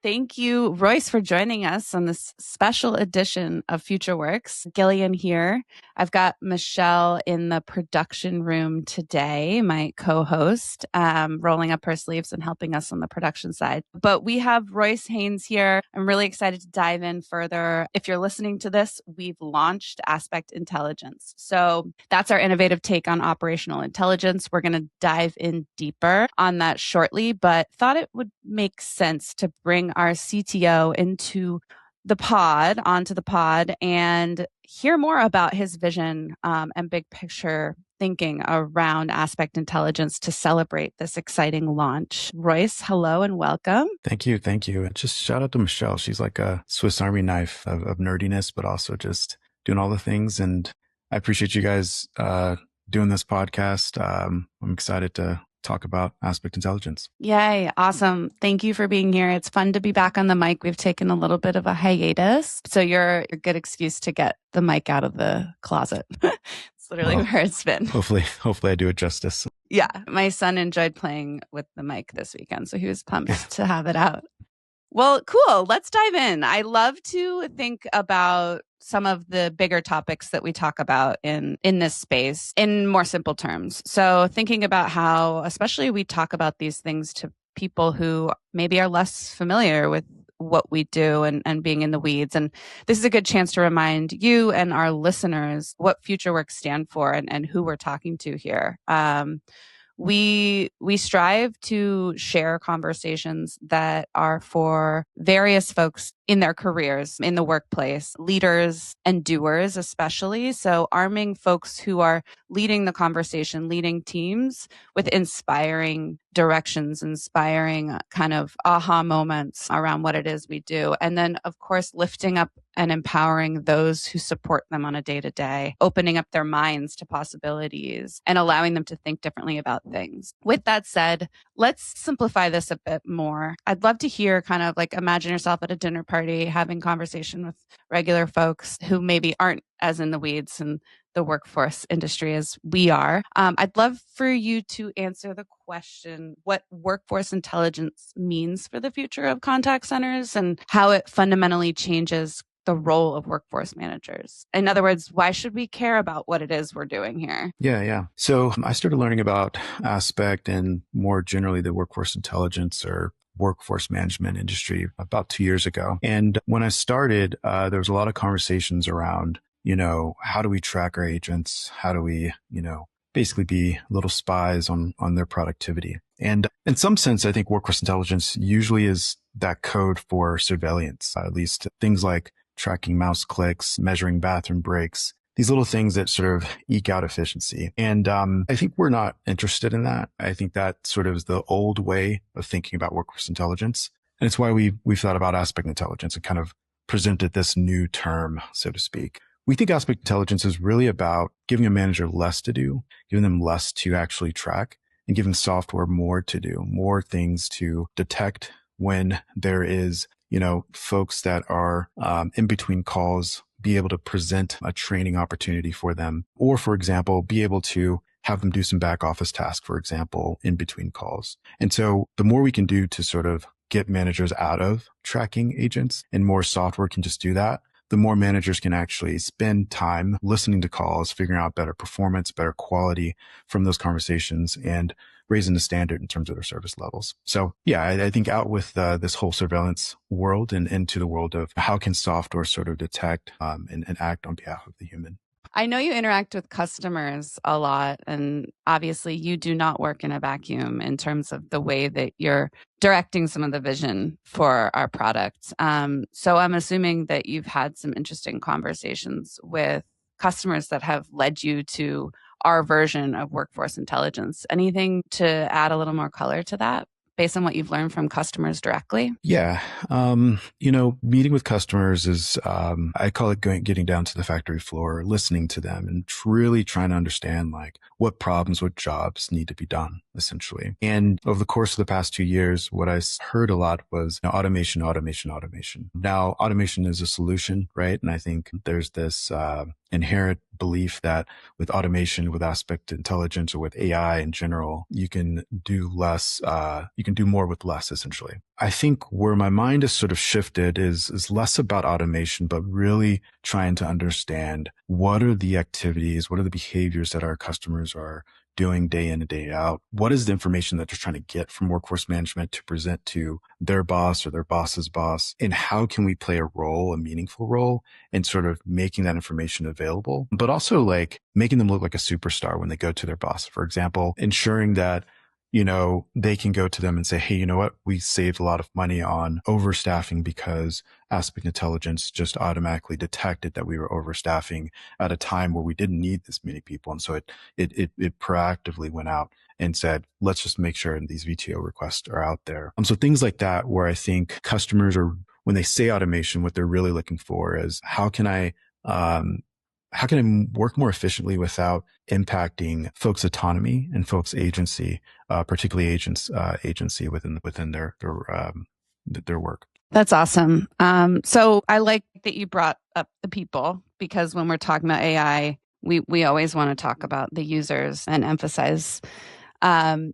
Thank you, Royce, for joining us on this special edition of FutureWorks. Gillian here. I've got Michelle in the production room today, my co-host, rolling up her sleeves and helping us on the production side. But we have Royce Haynes here. I'm really excited to dive in further. If you're listening to this, we've launched Aspect Intelligence. So that's our innovative take on operational intelligence. We're going to dive in deeper on that shortly, but thought it would make sense to bring our CTO onto the pod, and hear more about his vision and big picture thinking around Aspect Intelligence to celebrate this exciting launch. Royce, hello and welcome. Thank you. Just shout out to Michelle. She's like a Swiss Army knife of nerdiness, but also just doing all the things. And I appreciate you guys doing this podcast. I'm excited to talk about Aspect Intelligence. Yay. Awesome. Thank you for being here. It's fun to be back on the mic. We've taken a little bit of a hiatus. So you're a good excuse to get the mic out of the closet. It's literally where it's been. Hopefully I do it justice. Yeah. My son enjoyed playing with the mic this weekend, so he was pumped to have it out. Well, cool. Let's dive in. I love to think about some of the bigger topics that we talk about in this space in more simple terms. So thinking about how, especially we talk about these things to people who maybe are less familiar with what we do and being in the weeds. And this is a good chance to remind you and our listeners what FutureWorks stand for and who we're talking to here. We strive to share conversations that are for various folks in their careers, in the workplace, leaders and doers especially. So arming folks who are leading the conversation, leading teams with inspiring directions, inspiring kind of aha moments around what it is we do. And then, of course, lifting up and empowering those who support them on a day-to-day, opening up their minds to possibilities and allowing them to think differently about things. With that said, let's simplify this a bit more. I'd love to hear kind of like imagine yourself at a dinner party having conversation with regular folks who maybe aren't as in the weeds in the workforce industry as we are. I'd love for you to answer the question, what workforce intelligence means for the future of contact centers and how it fundamentally changes the role of workforce managers. In other words, why should we care about what it is we're doing here? Yeah. So I started learning about Aspect and more generally the workforce intelligence or workforce management industry about 2 years ago. And when I started, there was a lot of conversations around, how do we track our agents? How do we, basically be little spies on their productivity? And in some sense, I think workforce intelligence usually is that code for surveillance, at least things like tracking mouse clicks, measuring bathroom breaks, these little things that sort of eke out efficiency. And I think we're not interested in that. I think that sort of is the old way of thinking about workforce intelligence. And it's why we've thought about Aspect Intelligence and kind of presented this new term, so to speak. We think Aspect Intelligence is really about giving a manager less to do, giving them less to actually track, and giving software more to do, more things to detect when there is folks that are in between calls, be able to present a training opportunity for them, or, for example, be able to have them do some back office tasks, for example, in between calls. And so the more we can do to sort of get managers out of tracking agents and more software can just do that, the more managers can actually spend time listening to calls, figuring out better performance, better quality from those conversations, and raising the standard in terms of their service levels. So yeah, I think out with this whole surveillance world and into the world of how can software sort of detect and act on behalf of the human. I know you interact with customers a lot, and obviously you do not work in a vacuum in terms of the way that you're directing some of the vision for our products. So I'm assuming that you've had some interesting conversations with customers that have led you to our version of workforce intelligence. Anything to add a little more color to that based on what you've learned from customers directly? Yeah. Meeting with customers is, I call it getting down to the factory floor, listening to them and really trying to understand like what problems, what jobs need to be done. essentially. And over the course of the past 2 years, what I heard a lot was automation, automation, automation. Now, automation is a solution, right? And I think there's this inherent belief that with automation, with aspect intelligence, or with AI in general, you can do less, you can do more with less, essentially. I think where my mind has sort of shifted is less about automation, but really trying to understand what are the activities, what are the behaviors that our customers are doing day in and day out? What is the information that they're trying to get from workforce management to present to their boss or their boss's boss? And how can we play a role, a meaningful role, in sort of making that information available, but also like making them look like a superstar when they go to their boss? For example, ensuring that they can go to them and say, hey, you know what? We saved a lot of money on overstaffing because Aspect Intelligence just automatically detected that we were overstaffing at a time where we didn't need this many people. And so it proactively went out and said, let's just make sure these VTO requests are out there. So things like that, where I think customers are, when they say automation, what they're really looking for is how can I work more efficiently without impacting folks' autonomy and folks' agency, particularly agency within their work. That's awesome. So I like that you brought up the people, because when we're talking about AI, we always want to talk about the users and emphasize, the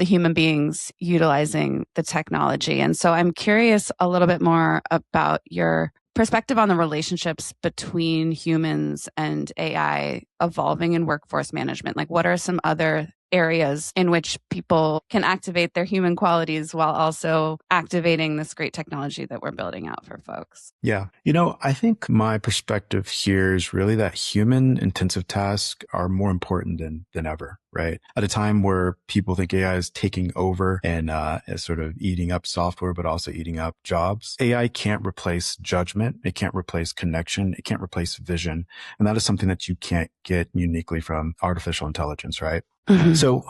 human beings utilizing the technology. And so I'm curious a little bit more about your perspective on the relationships between humans and AI evolving in workforce management. Like, what are some other areas in which people can activate their human qualities while also activating this great technology that we're building out for folks? Yeah. I think my perspective here is really that human intensive tasks are more important than ever, right? At a time where people think AI is taking over and is sort of eating up software, but also eating up jobs. AI can't replace judgment. It can't replace connection. It can't replace vision. And that is something that you can't get uniquely from artificial intelligence, right? Mm-hmm. So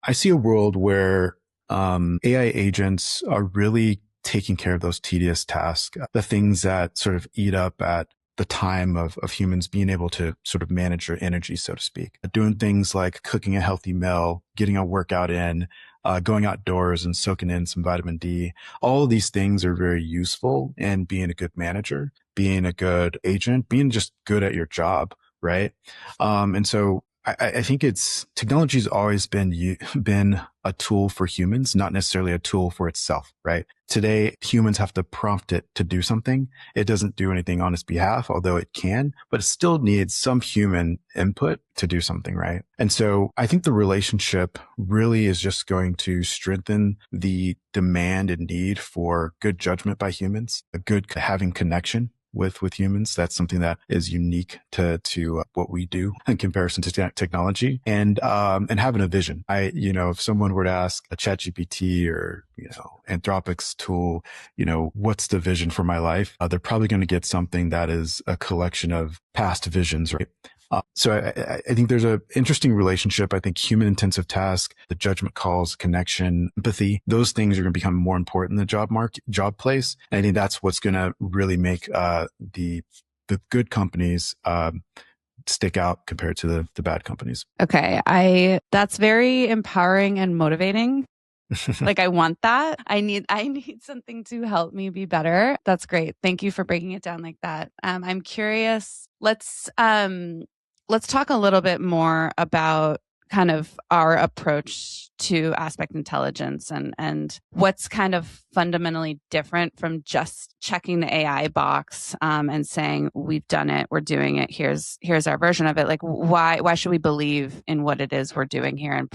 I see a world where AI agents are really taking care of those tedious tasks, the things that sort of eat up at the time of humans being able to sort of manage their energy, so to speak. Doing things like cooking a healthy meal, getting a workout in, going outdoors and soaking in some vitamin D. All of these things are very useful in being a good manager, being a good agent, being just good at your job, right? And so I think technology's always been a tool for humans, not necessarily a tool for itself, right? Today, humans have to prompt it to do something. It doesn't do anything on its behalf, although it can, but it still needs some human input to do something, right? And so I think the relationship really is just going to strengthen the demand and need for good judgment by humans, a good having connection with humans. That's something that is unique to what we do in comparison to technology, and having a vision. If someone were to ask a ChatGPT or, Anthropic's tool, what's the vision for my life? They're probably going to get something that is a collection of past visions, right? So I think there's an interesting relationship. I think human intensive task, the judgment calls, connection, empathy, those things are going to become more important in the job place. And I think that's what's going to really make the good companies stick out compared to the bad companies. Okay. That's very empowering and motivating. Like, I want that. I need something to help me be better. That's great. Thank you for breaking it down like that. I'm curious. Let's talk a little bit more about kind of our approach to aspect intelligence and what's kind of fundamentally different from just checking the AI box and saying, we've done it, we're doing it, here's our version of it. Like, why should we believe in what it is we're doing here, and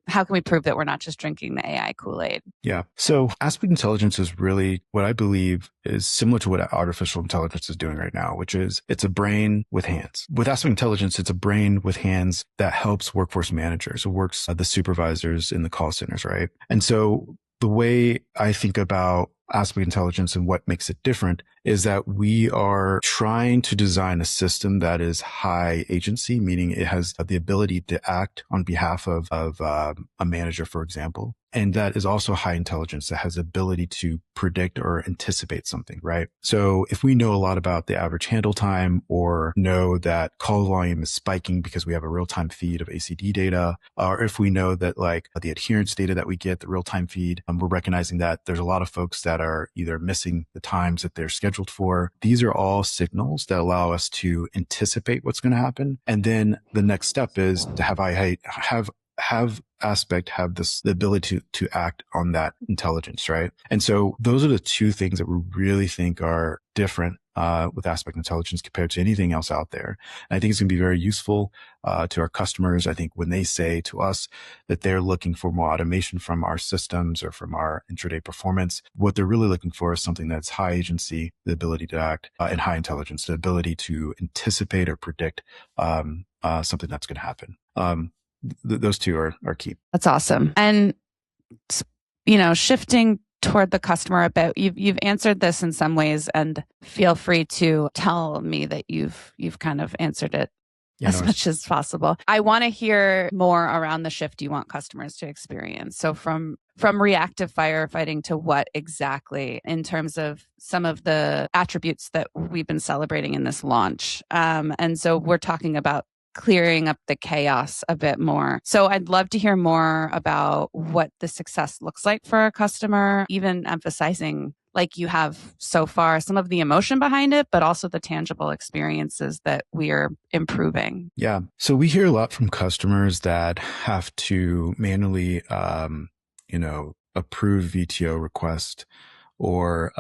how can we prove that we're not just drinking the AI Kool-Aid? Yeah. So aspect intelligence is really what I believe is similar to what artificial intelligence is doing right now, which is it's a brain with hands. With aspect intelligence, it's a brain with hands that helps workforce managers. It works the supervisors in the call centers, right? And so the way I think about aspect intelligence and what makes it different is that we are trying to design a system that is high agency, meaning it has the ability to act on behalf of a manager, for example. And that is also high intelligence that has the ability to predict or anticipate something, right? So if we know a lot about the average handle time or know that call volume is spiking because we have a real-time feed of ACD data, or if we know that like the adherence data that we get, the real-time feed, we're recognizing that there's a lot of folks that are either missing the times that they're scheduled for. These are all signals that allow us to anticipate what's going to happen. And then the next step is to have Aspect have the ability to act on that intelligence, right? And so those are the two things that we really think are different with Aspect Intelligence compared to anything else out there. And I think it's going to be very useful to our customers. I think when they say to us that they're looking for more automation from our systems or from our intraday performance, what they're really looking for is something that's high agency, the ability to act, and high intelligence, the ability to anticipate or predict something that's going to happen. Those two are key. That's awesome. And, shifting toward the customer a bit, you've answered this in some ways, and feel free to tell me that you've kind of answered it as much as possible. I want to hear more around the shift you want customers to experience. So from reactive firefighting to what exactly in terms of some of the attributes that we've been celebrating in this launch. And so we're talking about clearing up the chaos a bit more. So I'd love to hear more about what the success looks like for a customer, even emphasizing, like you have so far, some of the emotion behind it, but also the tangible experiences that we are improving. Yeah. So we hear a lot from customers that have to manually, approve VTO request, or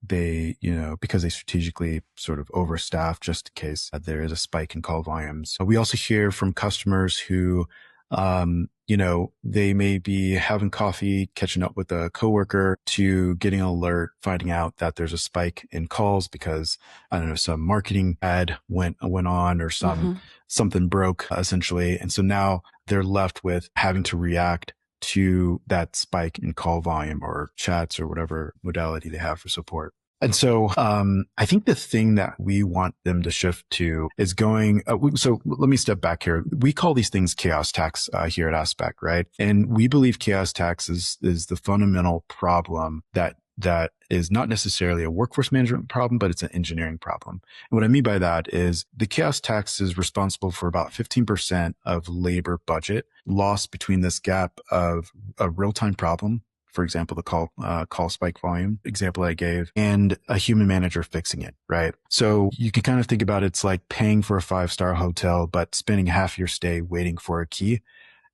they, because they strategically sort of overstaff just in case there is a spike in call volumes. We also hear from customers who, they may be having coffee, catching up with a coworker, to getting an alert, finding out that there's a spike in calls because, I don't know, some marketing ad went on, or something broke essentially. And so now they're left with having to react to that spike in call volume or chats or whatever modality they have for support. And so I think the thing that we want them to shift to is going, so let me step back here. We call these things chaos tax here at Aspect, right? And we believe chaos tax is the fundamental problem that is not necessarily a workforce management problem, but it's an engineering problem. And what I mean by that is the chaos tax is responsible for about 15% of labor budget lost between this gap of a real-time problem, for example, the call spike volume example I gave, and a human manager fixing it, right? So you can kind of think about it's like paying for a 5-star hotel, but spending half your stay waiting for a key.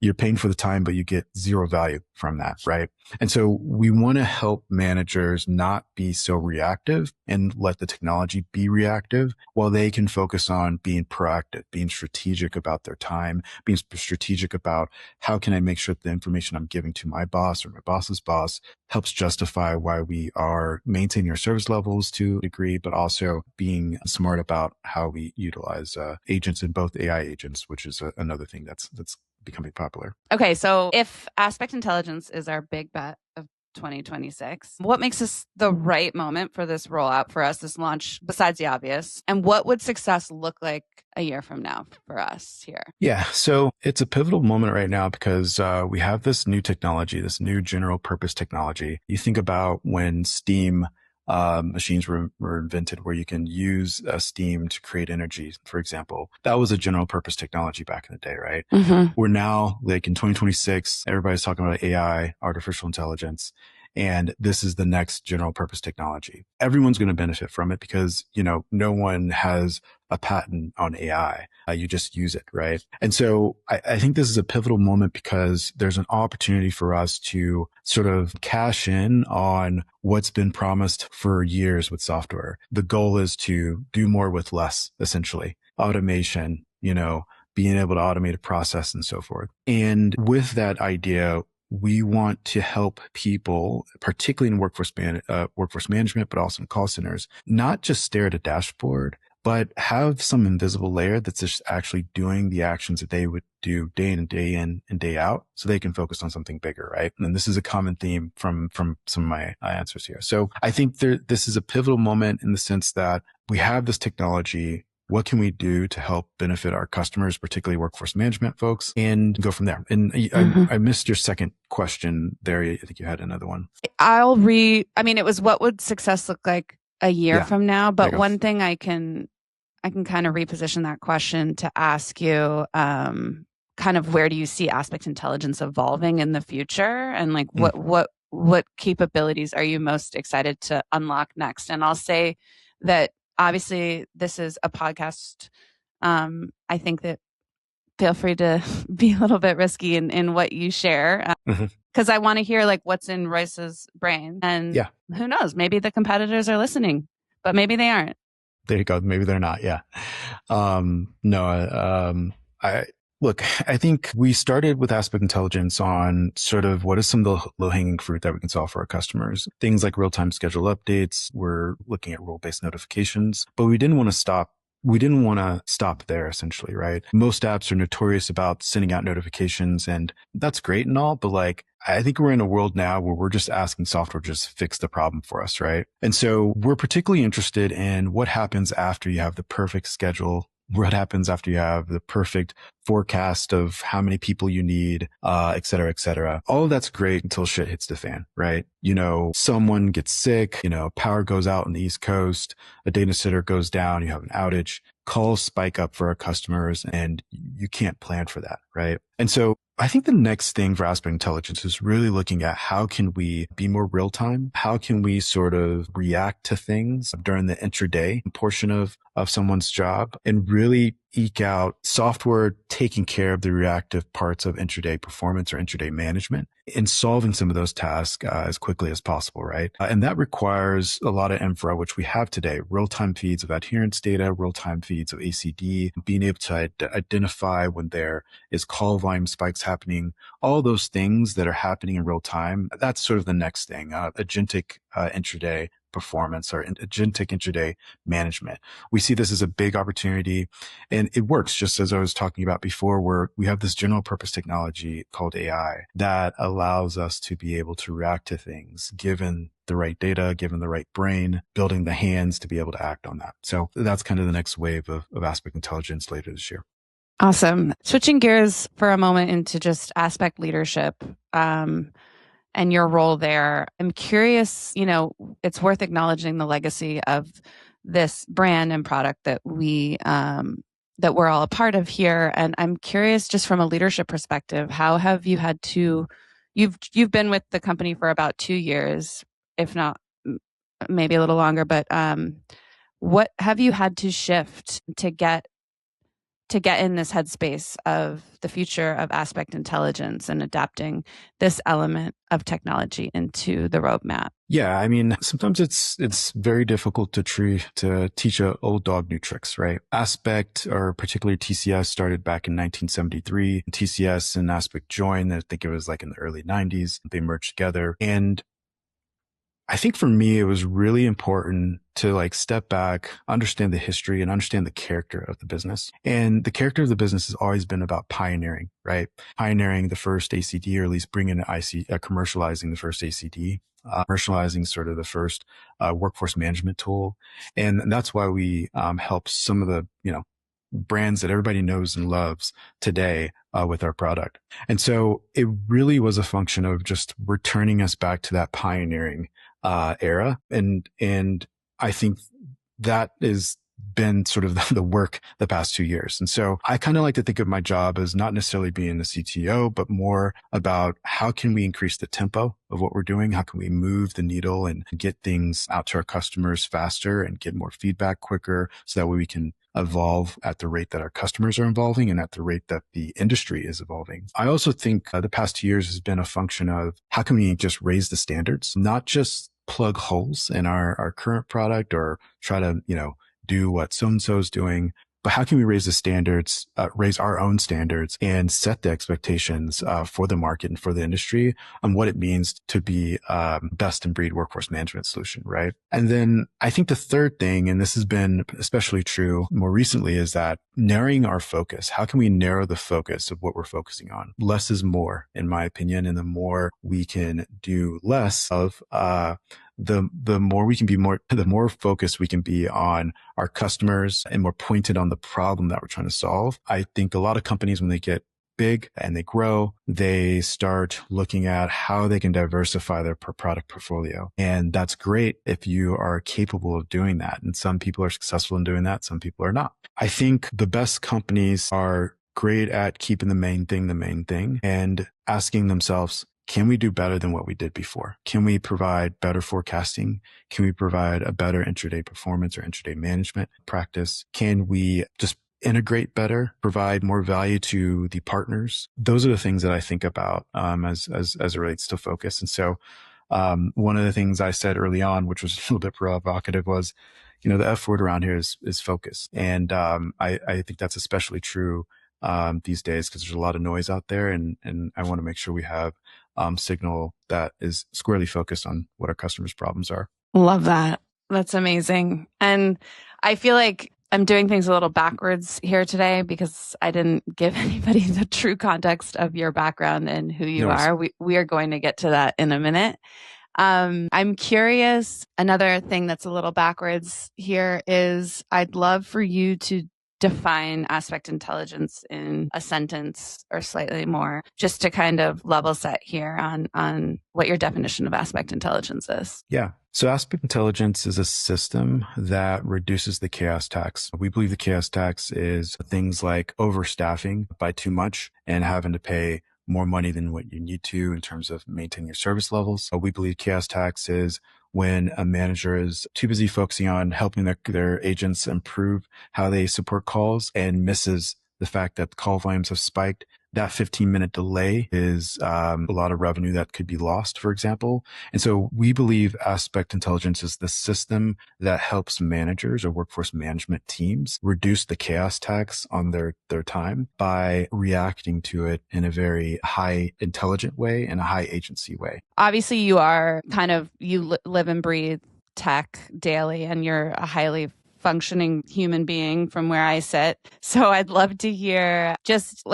You're paying for the time, but you get zero value from that, right? And so we want to help managers not be so reactive and let the technology be reactive, while they can focus on being proactive, being strategic about their time, being strategic about how can I make sure that the information I'm giving to my boss or my boss's boss helps justify why we are maintaining our service levels to a degree, but also being smart about how we utilize agents, and both AI agents, which is another thing that's becoming popular. Okay, so if Aspect Intelligence is our big bet of 2026, what makes this the right moment for this rollout for us, this launch, besides the obvious? And what would success look like a year from now for us here? Yeah, so it's a pivotal moment right now because we have this new technology, this new general purpose technology. You think about when steam machines were invented, where you can use steam to create energy, for example. That was a general purpose technology back in the day, right? We're now, like in 2026, everybody's talking about AI, artificial intelligence, and this is the next general purpose technology. Everyone's going to benefit from it because, no one has a patent on AI. You just use it, right? And so I think this is a pivotal moment because there's an opportunity for us to sort of cash in on what's been promised for years with software. The goal is to do more with less, essentially. Automation, being able to automate a process and so forth. And with that idea, we want to help people, particularly in workforce management, but also in call centers, not just stare at a dashboard, but have some invisible layer that's just actually doing the actions that they would do day in and day out, so they can focus on something bigger, right? And this is a common theme from some of my answers here. So I think this is a pivotal moment in the sense that we have this technology. What can we do to help benefit our customers, particularly workforce management folks, and go from there. And I missed your second question there. I think you had another one. It was what would success look like a year from now? But one thing I can kind of reposition that question to ask you, kind of where do you see aspect intelligence evolving in the future? And like what capabilities are you most excited to unlock next? And I'll say that obviously this is a podcast. I think that feel free to be a little bit risky in what you share. Because I want to hear like what's in Royce's brain. And who knows, maybe the competitors are listening, but maybe they aren't. There you go. Maybe they're not. Yeah. I think we started with aspect intelligence on sort of what is some of the low-hanging fruit that we can solve for our customers. Things like real-time schedule updates. We're looking at role-based notifications, but we didn't want to stop there, essentially, right? Most apps are notorious about sending out notifications, and that's great and all, but like, I think we're in a world now where we're just asking software to just fix the problem for us, right? And so we're particularly interested in what happens after you have the perfect schedule. What happens after you have the perfect forecast of how many people you need, et cetera, et cetera. All of that's great until shit hits the fan, right? Someone gets sick, power goes out on the East Coast, a data center goes down, you have an outage, calls spike up for our customers, and you can't plan for that, right? And so I think the next thing for aspect intelligence is really looking at how can we be more real time? How can we sort of react to things during the intraday portion of someone's job and really eke out software taking care of the reactive parts of intraday performance or intraday management and solving some of those tasks as quickly as possible, right? And that requires a lot of infra, which we have today, real-time feeds of adherence data, real-time feeds of ACD, being able to identify when there is call volume spikes happening, all those things that are happening in real time. That's sort of the next thing, agentic intraday performance or agentic intraday management. We see this as a big opportunity, and it works just as I was talking about before, where we have this general purpose technology called AI that allows us to be able to react to things given the right data, given the right brain, building the hands to be able to act on that. So that's kind of the next wave of aspect intelligence later this year. Awesome. Switching gears for a moment into just aspect leadership, and your role there. I'm curious, it's worth acknowledging the legacy of this brand and product that we're all a part of here. And I'm curious, just from a leadership perspective, how have you had to, you've been with the company for about 2 years, if not maybe a little longer, but what have you had to shift to get in this headspace of the future of aspect intelligence and adapting this element of technology into the roadmap? Yeah, sometimes it's very difficult to teach an old dog new tricks, right? Aspect, or particularly TCS, started back in 1973. TCS and Aspect joined, I think it was like in the early 90s. They merged together. And I think for me, it was really important to like step back, understand the history and understand the character of the business. And the character of the business has always been about pioneering, right? Pioneering the first ACD, or at least bringing commercializing the first ACD, commercializing sort of the first workforce management tool. And that's why we help some of the, brands that everybody knows and loves today with our product. And so it really was a function of just returning us back to that pioneering era. And I think that is been sort of the work the past 2 years. And so I kind of like to think of my job as not necessarily being the CTO, but more about how can we increase the tempo of what we're doing? How can we move the needle and get things out to our customers faster and get more feedback quicker, so that way we can evolve at the rate that our customers are evolving and at the rate that the industry is evolving. I also think the past 2 years has been a function of how can we just raise the standards, not just plug holes in our current product or try to, do what so-and-so is doing, but how can we raise the standards, raise our own standards and set the expectations for the market and for the industry on what it means to be best in breed workforce management solution, right? And then I think the third thing, and this has been especially true more recently, is that narrowing our focus. How can we narrow the focus of what we're focusing on? Less is more, in my opinion, and the more we can do less of, the more we can be the more focused we can be on our customers and more pointed on the problem that we're trying to solve. I think a lot of companies, when they get big and they grow, they start looking at how they can diversify their product portfolio. And that's great if you are capable of doing that. And some people are successful in doing that. Some people are not. I think the best companies are great at keeping the main thing and asking themselves, can we do better than what we did before? Can we provide better forecasting? Can we provide a better intraday performance or intraday management practice? Can we just integrate better, provide more value to the partners? Those are the things that I think about as it relates to focus. And so one of the things I said early on, which was a little bit provocative, was, the F word around here is focus. And I think that's especially true these days because there's a lot of noise out there, and I want to make sure we have signal that is squarely focused on what our customers' problems are. Love that. That's amazing. And I feel like I'm doing things a little backwards here today because I didn't give anybody the true context of your background and who you are. We are going to get to that in a minute. I'm curious. Another thing that's a little backwards here is I'd love for you to define aspect intelligence in a sentence or slightly more, just to kind of level set here on what your definition of aspect intelligence is. Yeah. So aspect intelligence is a system that reduces the chaos tax. We believe the chaos tax is things like overstaffing by too much and having to pay more money than what you need to in terms of maintaining your service levels. We believe chaos tax is when a manager is too busy focusing on helping their agents improve how they support calls and misses the fact that call volumes have spiked. That 15-minute delay is a lot of revenue that could be lost, for example. And so we believe aspect intelligence is the system that helps managers or workforce management teams reduce the chaos tax on their time by reacting to it in a very high intelligent way and a high agency way. Obviously, you are you live and breathe tech daily, and you're a highly functioning human being from where I sit. So I'd love to hear just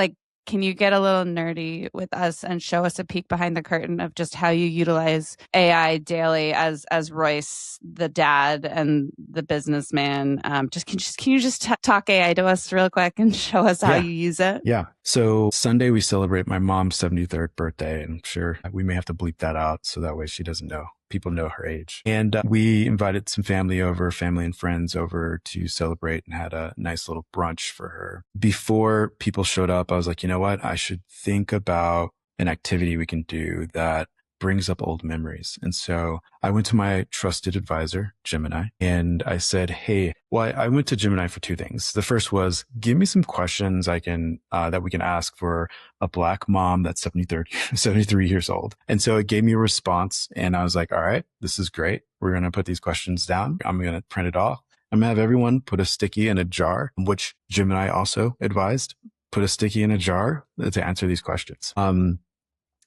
can you get a little nerdy with us and show us a peek behind the curtain of just how you utilize AI daily as Royce, the dad and the businessman? Can you just talk AI to us real quick and show us how you use it? Yeah. So Sunday we celebrate my mom's 73rd birthday, and I'm sure we may have to bleep that out so that way she doesn't know. People know her age. And we invited some family and friends over to celebrate and had a nice little brunch for her. Before people showed up, I was like, you know what? I should think about an activity we can do that brings up old memories. And so I went to my trusted advisor, Gemini, and I said, hey, I went to Gemini for two things. The first was, give me some questions that we can ask for a Black mom that's 73 years old. And so it gave me a response, and I was like, all right, this is great. We're going to put these questions down. I'm going to print it off. I'm going to have everyone put a sticky in a jar, which Gemini also advised, put a sticky in a jar to answer these questions.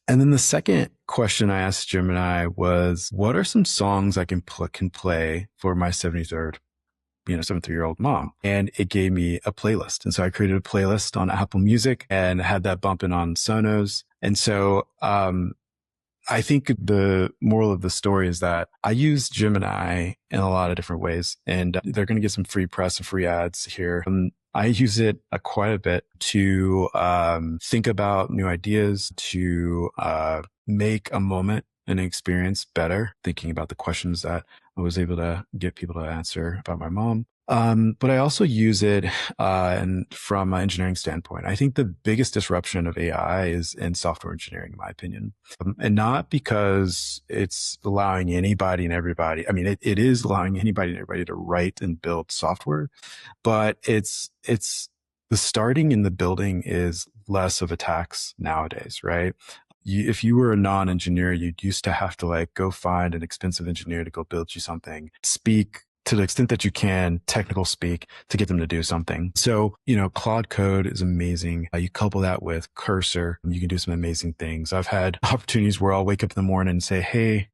And then the second question I asked Gemini was, what are some songs I can play for my 73-year-old mom? And it gave me a playlist. And so I created a playlist on Apple Music and had that bumping on Sonos. And so, I think the moral of the story is that I use Gemini in a lot of different ways, and they're going to get some free press and free ads here. I use it quite a bit to think about new ideas, to make a moment and an experience better, thinking about the questions that I was able to get people to answer about my mom. But I also use it and from an engineering standpoint. I think the biggest disruption of AI is in software engineering, in my opinion. And not because it's allowing anybody and everybody. I mean, it is allowing anybody and everybody to write and build software, but it's the starting and the building is less of a tax nowadays, right? If you were a non-engineer, you used to have to go find an expensive engineer to go build you something, speak to the extent that you can, technical speak, to get them to do something. So, Claude Code is amazing. You couple that with Cursor, you can do some amazing things. I've had opportunities where I'll wake up in the morning and say, hey,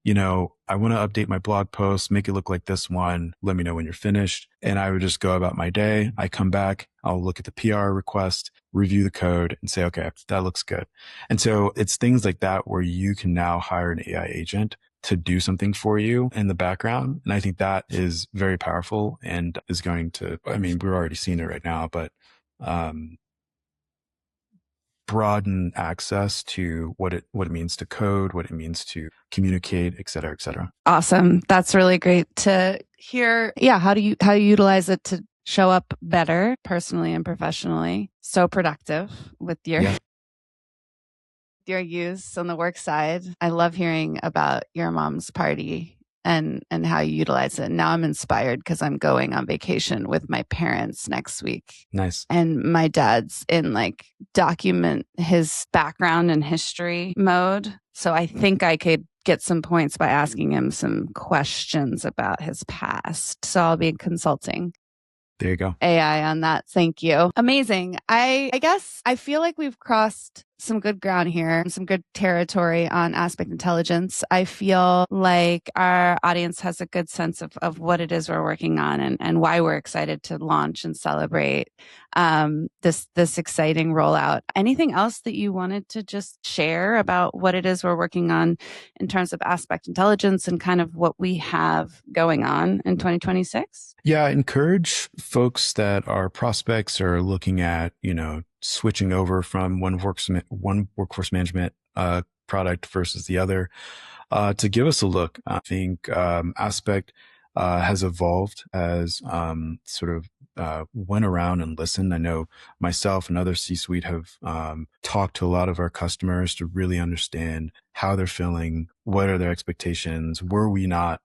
I want to update my blog post, make it look like this one. Let me know when you're finished. And I would just go about my day. I come back, I'll look at the PR request, review the code, and say, okay, that looks good. And so it's things like that where you can now hire an AI agent to do something for you in the background. And I think that is very powerful and is going to, I mean, we're already seeing it right now, but broaden access to what it means to code, what it means to communicate, et cetera, et cetera. Awesome. That's really great to hear. Yeah. How do you utilize it to show up better personally and professionally? So productive with your use on the work side. I love hearing about your mom's party and how you utilize it. Now I'm inspired because I'm going on vacation with my parents next week. Nice. And my dad's in like document his background and history mode. So I think I could get some points by asking him some questions about his past. So I'll be consulting There you go. AI on that. Thank you. Amazing. I guess I feel like we've crossed some good ground here, some good territory on aspect intelligence. I feel like our audience has a good sense of what it is we're working on and why we're excited to launch and celebrate this exciting rollout. Anything else that you wanted to just share about what it is we're working on in terms of aspect intelligence and kind of what we have going on in 2026? Yeah, I encourage folks that are prospects or looking at, switching over from one workforce management product versus the other, to give us a look. I think Aspect has evolved as sort of went around and listened. I know myself and other C-suite have talked to a lot of our customers to really understand how they're feeling, what are their expectations, were we not,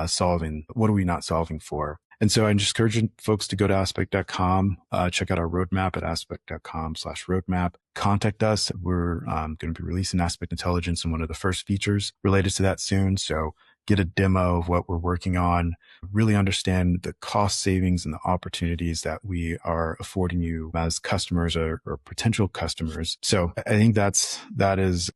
solving, what are we not solving for? And so I'm just encouraging folks to go to aspect.com, check out our roadmap at aspect.com/roadmap. Contact us. We're going to be releasing Aspect Intelligence and one of the first features related to that soon. So get a demo of what we're working on, really understand the cost savings and the opportunities that we are affording you as customers or potential customers. So I think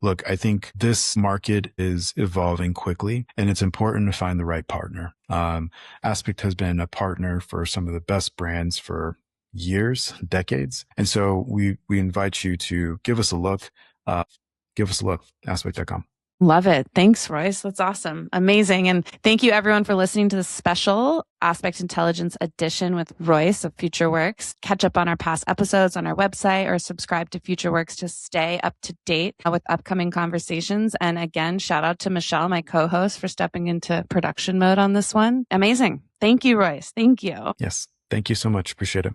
look, I think this market is evolving quickly and it's important to find the right partner. Aspect has been a partner for some of the best brands for years, decades. And so we invite you to give us a look, aspect.com. Love it. Thanks, Royce. That's awesome. Amazing. And thank you everyone for listening to this special Aspect Intelligence edition with Royce of FutureWorks. Catch up on our past episodes on our website or subscribe to FutureWorks to stay up to date with upcoming conversations. And again, shout out to Michelle, my co-host, for stepping into production mode on this one. Amazing. Thank you, Royce. Thank you. Yes. Thank you so much. Appreciate it.